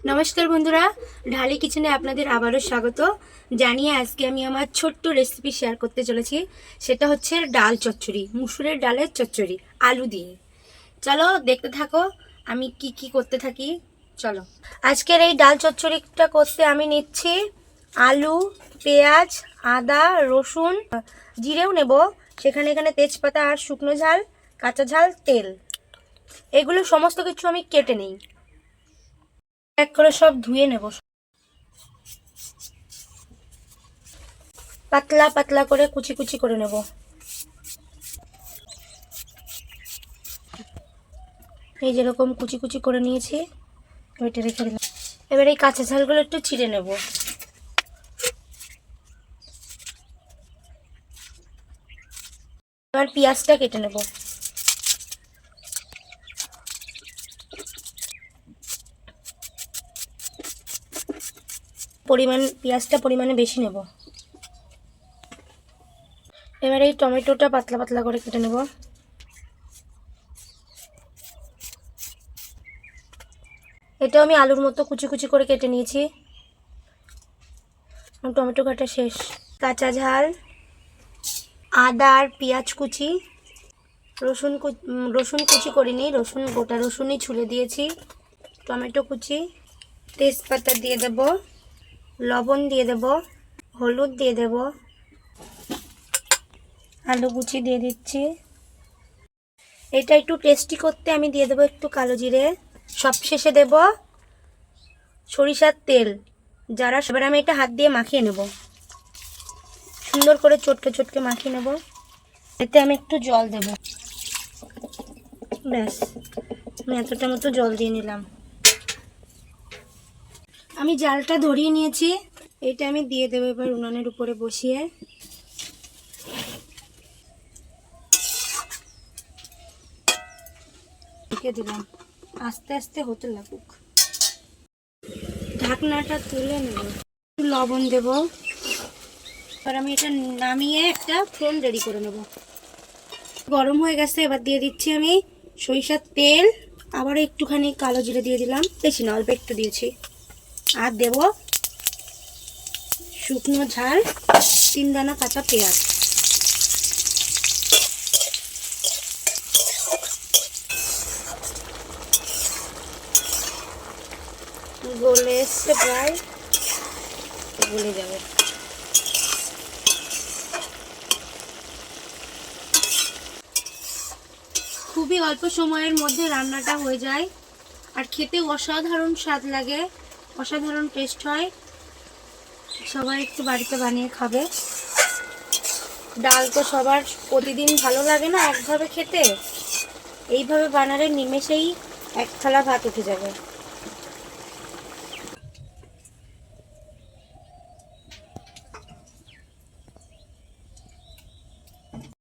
নমস্কার বন্ধুরা, ঢালি কিচেনে আপনাদের আবারও স্বাগত জানিয়ে আজকে আমি আমার ছোট্ট রেসিপি শেয়ার করতে চলেছি। সেটা হচ্ছে ডাল চচ্চড়ি, মুসুরের ডালের চচ্চড়ি আলু দিয়ে। চলো দেখতে থাকো আমি কি কি করতে থাকি। চলো, আজকের এই ডাল চচ্চড়িটা করতে আমি নিচ্ছি আলু, পেঁয়াজ, আদা, রসুন, জিরেও নেব, এখানে তেজপাতা আর শুকনো ঝাল, কাঁচা ঝাল, তেল, এগুলো সমস্ত কিছু আমি কেটে নিই। এক করে সব ধুয়ে নেব, পাতলা পাতলা করে কুচি কুচি করে নেব। এই যেরকম কুচি কুচি করে নিয়েছি, ওইটা রেখে দিলাম। এবার এই কাঁচা ঝালগুলো একটু ছিঁড়ে নেব। এবার পেঁয়াজটা কেটে নেব। পেঁয়াজটা পরিমাণে বেশি নেব। এবার এই টমেটোটা পাতলা পাতলা করে কেটে নেব। এটাও আমি আলুর মতো কুচি কুচি করে কেটে নিয়েছি। টমেটো কাটা শেষ। কাঁচা ঝাল, আদা আর পেঁয়াজ কুচি, রসুন কুচি করিনি, গোটা রসুনই ছুলে দিয়েছি, টমেটো কুচি, তেজপাতা দিয়ে দেব, লবণ দিয়ে দেব, হলুদ দিয়ে দেব, আলু কুচি দিয়ে দিচ্ছি। এটা একটু টেস্টি করতে আমি দিয়ে দেবো একটু কালো জিরে, সবশেষে দেব সরিষার তেল। এবার আমি এটা হাত দিয়ে মাখিয়ে নেব, সুন্দর করে চটকে চটকে মাখিয়ে নেব। এতে আমি একটু জল দেব, ব্যাস আমি এতটা মতো জল দিয়ে নিলাম। আমি জালটা ধরিয়ে নিয়েছি, এটা আমি দিয়ে দেবো এবার উনুনের উপরে বসিয়ে। ঢেকে দিলাম, আস্তে আস্তে হতে লাগুক। ঢাকনাটা তুলে নেব, লবণ দেব। এবার আমি এটা নামিয়ে একটা ফোড়ন রেডি করে নেব। গরম হয়ে গেছে, এবার দিয়ে দিচ্ছি আমি সরিষার তেল, আবার একটুখানি কালো জিরে দিয়ে দিলাম, বেশি না অল্প একটু দিয়েছি। আর দেব শুকনো ঝাল, 3 দানা কাঁচা পেঁয়াজ। গলে এসছে, প্রায় গলে যাবে। খুবই অল্প সময়ের মধ্যে রান্নাটা হয়ে যায়, আর খেতে অসাধারণ স্বাদ লাগে, অসাধারণ টেস্ট হয়। সবাই একটু বাড়িতে বানিয়ে খাবে। ডাল তো সবার প্রতিদিন ভালো লাগে না একভাবে খেতে, এইভাবে বানালে নিমেষেই 1 থালা ভাত উঠে যাবে।